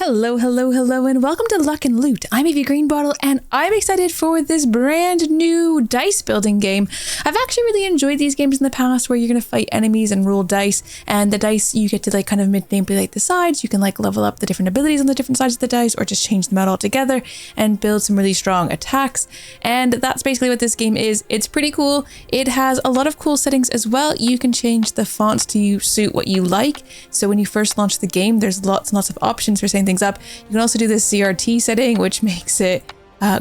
Hello, and welcome to Luck and Loot. I'm Evie Greenbottle, and I'm excited for this brand new dice building game. I've actually really enjoyed these games in the past where you're going to fight enemies and roll dice, and the dice you get to like kind of manipulate the sides. You can like level up the different abilities on the different sides of the dice or just change them out altogether and build some really strong attacks. And that's basically what this game is. It's pretty cool. It has a lot of cool settings as well. You can change the fonts to suit what you like. So when you first launch the game, there's lots and lots of options for setting things up. You can also do this CRT setting, which makes it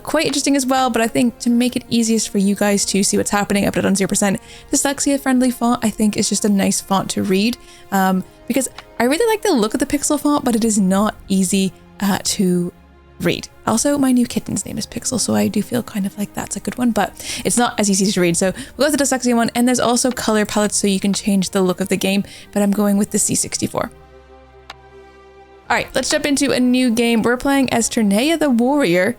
quite interesting as well, but I think to make it easiest for you guys to see what's happening, I put it on 0%. Dyslexia friendly font, I think, is just a nice font to read because I really like the look of the Pixel font, but it is not easy to read. Also, my new kitten's name is Pixel, so I do feel kind of like that's a good one, but it's not as easy to read. So we'll go with the dyslexia one, and there's also color palettes so you can change the look of the game, but I'm going with the C64. All right, let's jump into a new game. We're playing as Ternea the Warrior.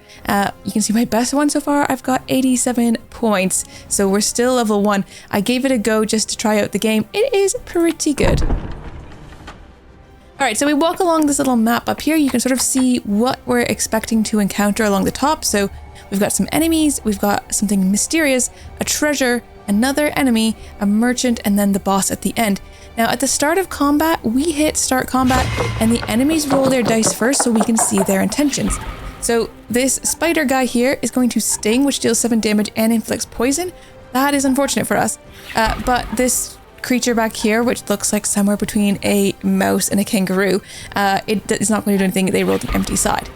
You can see my best one so far. I've got 87 points, so we're still level 1. I gave it a go just to try out the game. It is pretty good. All right, so we walk along this little map up here. You can sort of see what we're expecting to encounter along the top. So we've got some enemies, we've got something mysterious, a treasure, another enemy, a merchant, and then the boss at the end. Now, at the start of combat, we hit start combat and the enemies roll their dice first so we can see their intentions. So this spider guy here is going to sting, which deals 7 damage and inflicts poison. That is unfortunate for us. But this creature back here, which looks like somewhere between a mouse and a kangaroo, it is not going to do anything. They rolled an empty side.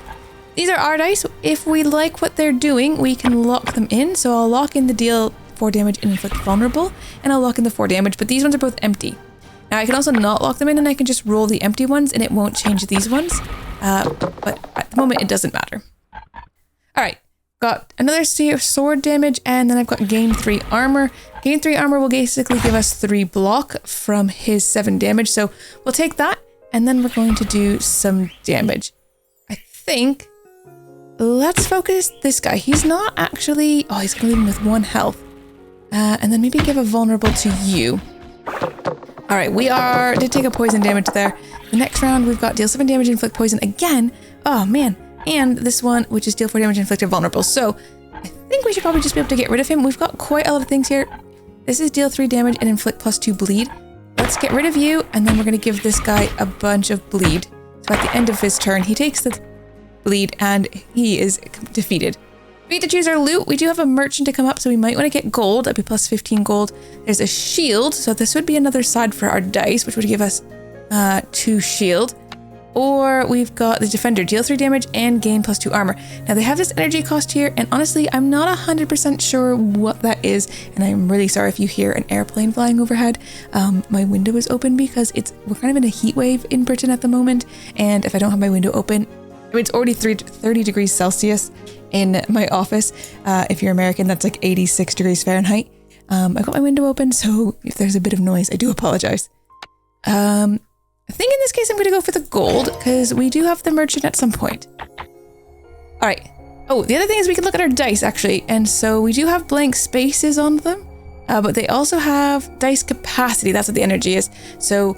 These are our dice. If we like what they're doing, we can lock them in. So I'll lock in the deal 4 damage and inflict vulnerable, and I'll lock in the 4 damage, but these ones are both empty. Now I can also not lock them in and I can just roll the empty ones and it won't change these ones. But at the moment it doesn't matter. All right, got another sword damage and then I've got gain 3 armor. Gain 3 armor will basically give us 3 block from his 7 damage. So we'll take that and then we're going to do some damage. I think, let's focus this guy. He's not actually, oh, he's going to leave him with 1 health. And then maybe give a vulnerable to you. All right, we did take a poison damage there. The next round, we've got deal 7 damage, inflict poison again. Oh man, and this one, which is deal 4 damage, inflict a vulnerable. So I think we should probably just be able to get rid of him. We've got quite a lot of things here. This is deal 3 damage and inflict +2 bleed. Let's get rid of you, and then we're gonna give this guy a bunch of bleed. So at the end of his turn, he takes the bleed and he is defeated. We get to choose our loot. We do have a merchant to come up, so we might want to get gold. That'd be plus 15 gold. There's a shield, so this would be another side for our dice, which would give us 2 shield. Or we've got the defender, deal 3 damage and gain +2 armor. Now they have this energy cost here, and honestly, I'm not 100% sure what that is, and I'm really sorry if you hear an airplane flying overhead. My window is open because we're kind of in a heat wave in Britain at the moment, and if I don't have my window open, it's already 30 degrees Celsius in my office. If you're American, that's like 86 degrees Fahrenheit. I got my window open, so if there's a bit of noise, I do apologize. I think in this case, I'm going to go for the gold because we do have the merchant at some point. All right. Oh, the other thing is we can look at our dice actually. And so we do have blank spaces on them, but they also have dice capacity. That's what the energy is. So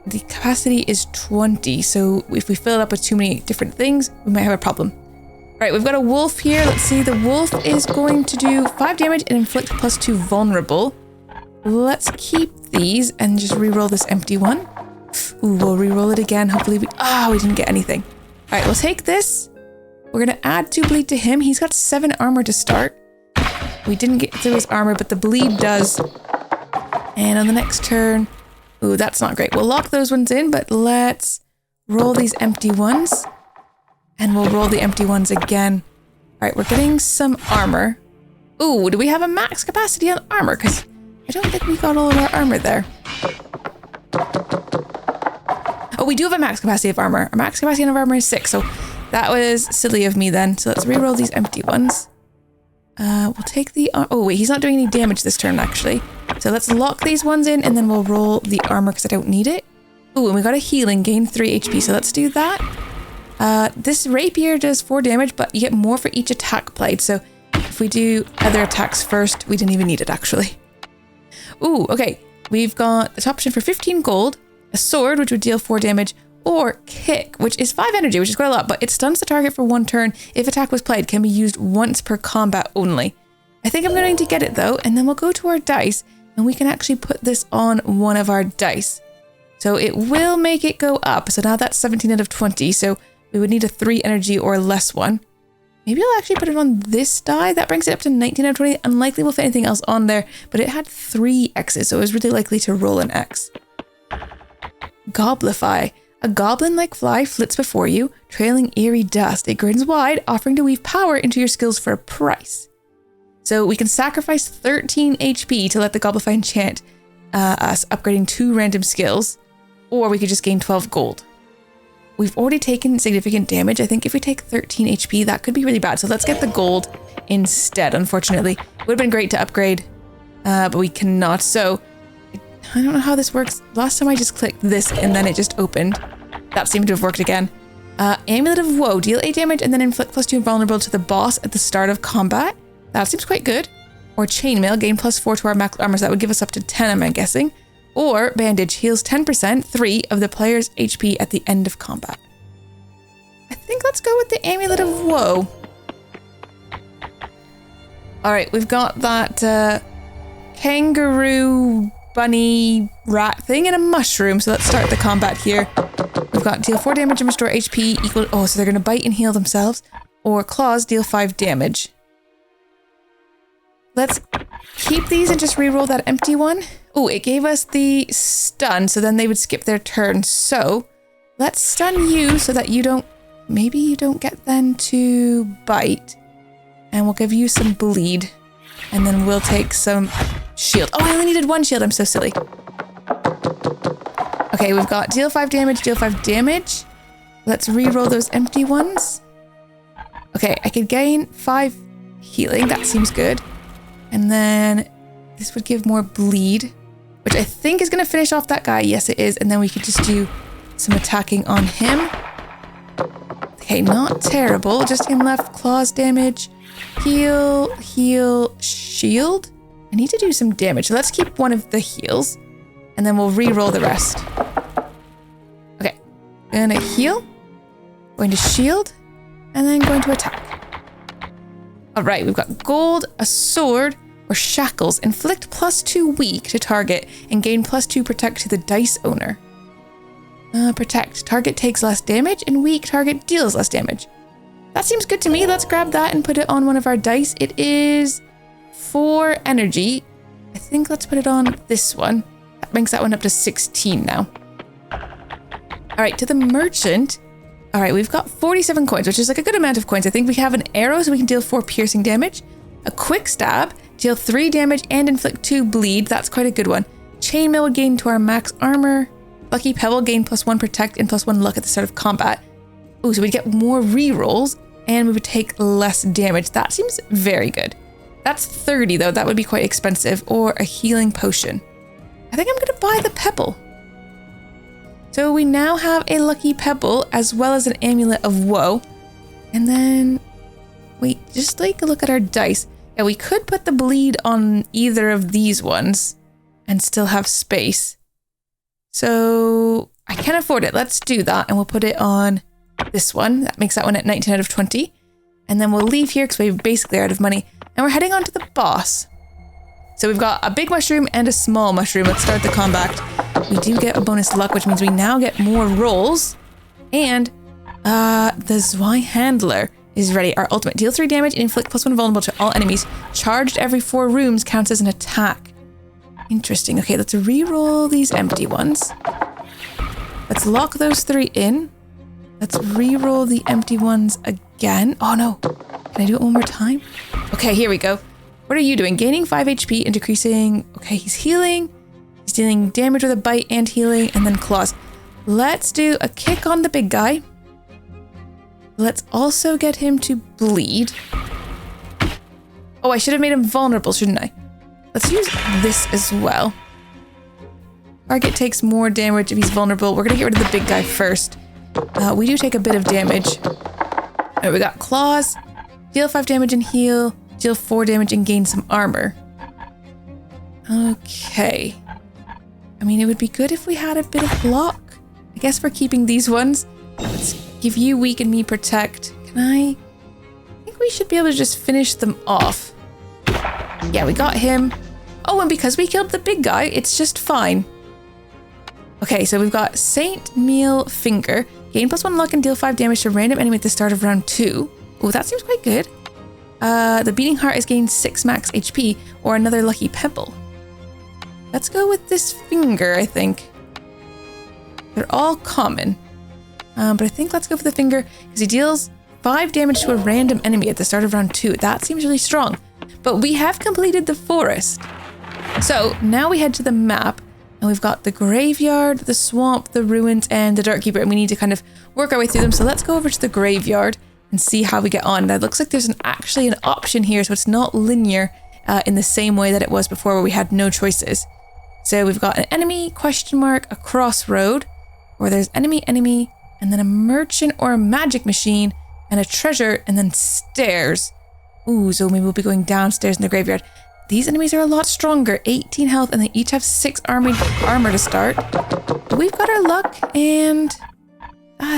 the capacity is 20, so if we fill it up with too many different things, we might have a problem. All right, we've got a wolf here. Let's see, the wolf is going to do 5 damage and inflict +2 vulnerable. Let's keep these and just re-roll this empty one. Ooh, we'll re-roll it again. Hopefully we didn't get anything. All right, we'll take this. We're gonna add 2 bleed to him. He's got 7 armor to start. We didn't get through his armor, but the bleed does. And on the next turn, ooh, that's not great. We'll lock those ones in, but let's roll these empty ones. And we'll roll the empty ones again. All right, we're getting some armor. Ooh, do we have a max capacity on armor? Because I don't think we got all of our armor there. Oh, we do have a max capacity of armor. Our max capacity of armor is 6, so that was silly of me then. So let's re-roll these empty ones. We'll take the... oh, wait, he's not doing any damage this turn, actually. So let's lock these ones in, and then we'll roll the armor because I don't need it. Ooh, and we got a healing, gain 3 HP, so let's do that. This rapier does 4 damage, but you get more for each attack played. So if we do other attacks first, we didn't even need it, actually. Ooh, okay. We've got the top option for 15 gold, a sword, which would deal 4 damage, or kick, which is 5 energy, which is quite a lot, but it stuns the target for 1 turn. If attack was played, can be used once per combat only. I think I'm going to get it though, and then we'll go to our dice and we can actually put this on one of our dice. So it will make it go up. So now that's 17 out of 20. So we would need a 3 energy or less one. Maybe I'll actually put it on this die. That brings it up to 19 out of 20. Unlikely we'll fit anything else on there, but it had 3 X's, so it was really likely to roll an X. Goblify. A goblin-like fly flits before you, trailing eerie dust. It grins wide, offering to weave power into your skills for a price. So we can sacrifice 13 HP to let the Goblify enchant us, upgrading 2 random skills, or we could just gain 12 gold. We've already taken significant damage. I think if we take 13 HP, that could be really bad. So let's get the gold instead, unfortunately. It would have been great to upgrade, but we cannot. So I don't know how this works. Last time I just clicked this and then it just opened. That seemed to have worked again. Amulet of Woe. Deal 8 damage and then inflict +2 invulnerable to the boss at the start of combat. That seems quite good. Or Chainmail. Gain +4 to our max armor. So that would give us up to 10, I'm guessing. Or Bandage. Heals 10%, 3 of the player's HP at the end of combat. I think let's go with the Amulet of Woe. Alright, we've got that kangaroo bunny rat thing and a mushroom. So let's start the combat here. We've got deal 4 damage and restore HP equal... Oh, so they're going to bite and heal themselves. Or claws, deal 5 damage. Let's keep these and just reroll that empty one. Oh, it gave us the stun, so then they would skip their turn. So let's stun you so that you don't... Maybe you don't get them to bite. And we'll give you some bleed. And then we'll take some shield. Oh, I only needed 1 shield. I'm so silly. Okay, we've got deal 5 damage, deal 5 damage. Let's re-roll those empty ones. Okay, I could gain 5 healing. That seems good. And then this would give more bleed, which I think is going to finish off that guy. Yes, it is. And then we could just do some attacking on him. Okay, not terrible. Just him left. Claws damage. Heal, heal, shield. I need to do some damage. So let's keep one of the heals. And then we'll re-roll the rest. Okay. Gonna heal. Going to shield. And then going to attack. Alright, we've got gold, a sword, or shackles. Inflict +2 weak to target and gain +2 protect to the dice owner. Protect. Target takes less damage and weak target deals less damage. That seems good to me. Let's grab that and put it on one of our dice. It is 4 energy. I think let's put it on this one. That brings that one up to 16 now. Alright, to the merchant. Alright, we've got 47 coins, which is like a good amount of coins. I think we have an arrow so we can deal 4 piercing damage. A quick stab, deal 3 damage and inflict 2 bleed. That's quite a good one. Chainmail would gain to our max armor. Lucky Pebble gain +1 protect and +1 luck at the start of combat. Oh, so we'd get more rerolls and we would take less damage. That seems very good. That's 30 though. That would be quite expensive. Or a healing potion. I think I'm going to buy the Pebble. So we now have a Lucky Pebble as well as an Amulet of Woe. And then, wait, just take a look at our dice. Yeah, we could put the bleed on either of these ones and still have space. So I can afford it. Let's do that. And we'll put it on this one. That makes that one at 19 out of 20. And then we'll leave here because we're basically out of money. And we're heading on to the boss. So we've got a big mushroom and a small mushroom. Let's start the combat. We do get a bonus luck, which means we now get more rolls. And the Zweihandler is ready. Our ultimate. Deal 3 damage and inflict +1 vulnerable to all enemies. Charged every 4 rooms counts as an attack. Interesting. Okay, let's re-roll these empty ones. Let's lock those 3 in. Let's re-roll the empty ones again. Oh no. Can I do it one more time? Okay, here we go. What are you doing? Gaining 5 HP and decreasing... Okay, he's healing. He's dealing damage with a bite and healing, and then claws. Let's do a kick on the big guy. Let's also get him to bleed. Oh, I should have made him vulnerable, shouldn't I? Let's use this as well. Target takes more damage if he's vulnerable. We're going to get rid of the big guy first. We do take a bit of damage. Alright, we got claws. Deal 5 damage and heal. Deal 4 damage and gain some armor. Okay. I mean, it would be good if we had a bit of block. I guess we're keeping these ones. Let's give you weaken, me protect. I think we should be able to just finish them off. Yeah, we got him. Oh, and because we killed the big guy, it's just fine. Okay, so we've got Saint Meal Finger. Gain +1 luck and deal 5 damage to random enemy at the start of round 2. Oh, that seems quite good. The Beating Heart is gained 6 max HP or another lucky pebble. Let's go with this finger, I think. They're all common. But I think let's go for the finger because he deals 5 damage to a random enemy at the start of round 2. That seems really strong. But we have completed the forest. So now we head to the map and we've got the graveyard, the swamp, the ruins, and the Dark Keeper. And we need to kind of work our way through them. So let's go over to the graveyard and see how we get on. Now it looks like there's actually an option here. So it's not linear in the same way that it was before where we had no choices. So we've got an enemy, question mark, a crossroad, where there's enemy, and then a merchant or a magic machine, and a treasure, and then stairs. Ooh, so maybe we'll be going downstairs in the graveyard. These enemies are a lot stronger, 18 health, and they each have 6 armor to start. But we've got our luck, and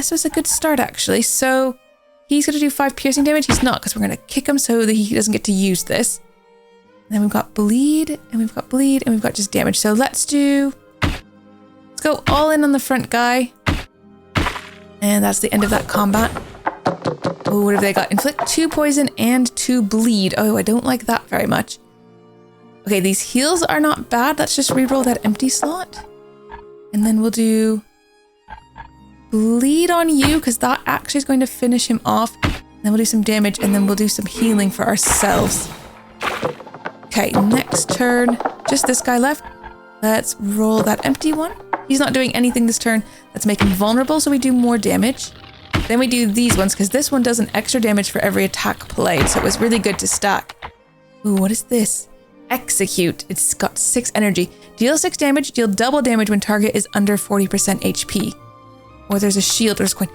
so it's a good start actually. So he's going to do 5 piercing damage. He's not, because we're going to kick him so that he doesn't get to use this. And then we've got bleed, and we've got bleed, and we've got just damage. So let's go all in on the front guy. And that's the end of that combat. Oh, what have they got? Inflict 2 poison and 2 bleed. Oh, I don't like that very much. Okay, these heals are not bad. Let's just reroll that empty slot. And then we'll do bleed on you, because that actually is going to finish him off. And then we'll do some damage, and then we'll do some healing for ourselves. Okay, next turn. Just this guy left. Let's roll that empty one. He's not doing anything this turn. Let's make him vulnerable so we do more damage. Then we do these ones, because this one does an extra damage for every attack played, so it was really good to stack. Ooh, what is this? Execute. It's got 6 energy. Deal 6 damage, deal double damage when target is under 40% HP. Or there's a shield or a coin.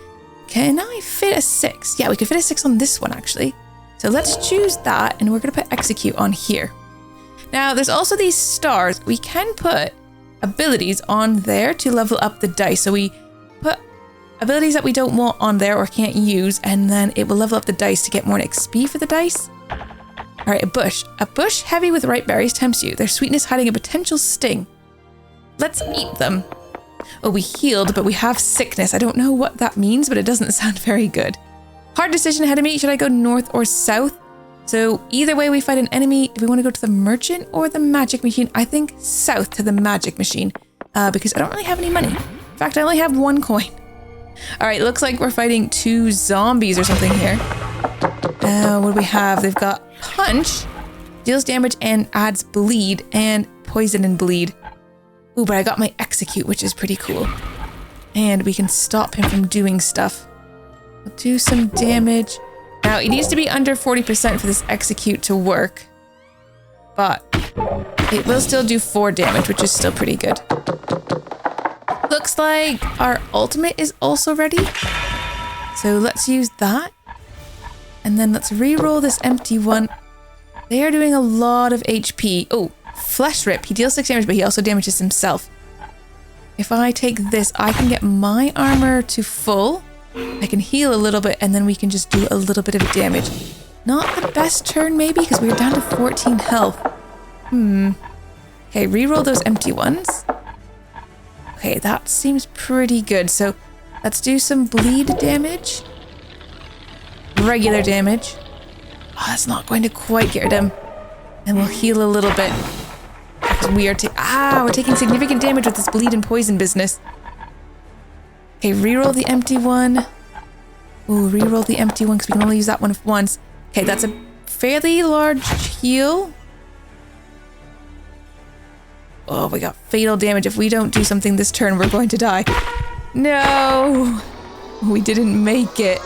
Can I fit a 6? Yeah, we could fit a 6 on this one, actually. So let's choose that, and we're going to put execute on here. Now, there's also these stars. We can put abilities on there to level up the dice. So we put abilities that we don't want on there or can't use, and then it will level up the dice to get more XP for the dice. All right, a bush. A bush heavy with ripe berries tempts you. Their sweetness hiding a potential sting. Let's eat them. Oh, we healed, but we have sickness. I don't know what that means, but it doesn't sound very good. Hard decision ahead of me. Should I go north or south? So either way we fight an enemy. Do we want to go to the merchant or the magic machine? I think south to the magic machine because I don't really have any money. In fact, I only have 1 coin. All right, looks like we're fighting 2 zombies or something here. What do we have? They've got punch, deals damage and adds bleed, and poison and bleed. Ooh, but I got my execute, which is pretty cool. And we can stop him from doing stuff. We'll do some damage. Now, it needs to be under 40% for this execute to work. But it will still do 4 damage, which is still pretty good. Looks like our ultimate is also ready. So let's use that. And then let's re-roll this empty one. They are doing a lot of HP. Oh, Flesh Rip. He deals 6 damage, but he also damages himself. If I take this, I can get my armor to full. I can heal a little bit, and then we can just do a little bit of damage. Not the best turn, maybe, because we're down to 14 health. Okay, re-roll those empty ones. Okay, that seems pretty good. So let's do some bleed damage. Regular damage. Oh, that's not going to quite get him. And we'll heal a little bit. We're taking significant damage with this bleed and poison business. Okay, reroll the empty one. Ooh, reroll the empty one because we can only use that one once. Okay, that's a fairly large heal. Oh, we got fatal damage. If we don't do something this turn, we're going to die. No! We didn't make it.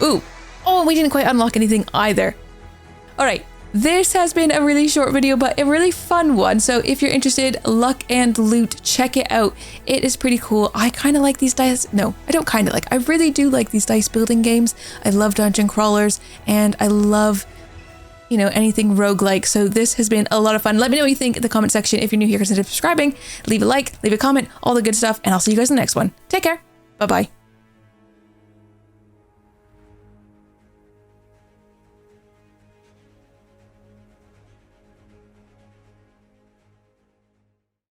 Ooh. Oh, we didn't quite unlock anything either. All right. This has been a really short video, but a really fun one. So if you're interested, Luck and Loot, check it out. It is pretty cool. I kind of like these dice. No, I don't kind of like. I really do like these dice building games. I love dungeon crawlers, and I love you know, anything roguelike. So this has been a lot of fun. Let me know what you think in the comment section. If you're new here, consider subscribing, leave a like, leave a comment, all the good stuff, and I'll see you guys in the next one. Take care. Bye-bye.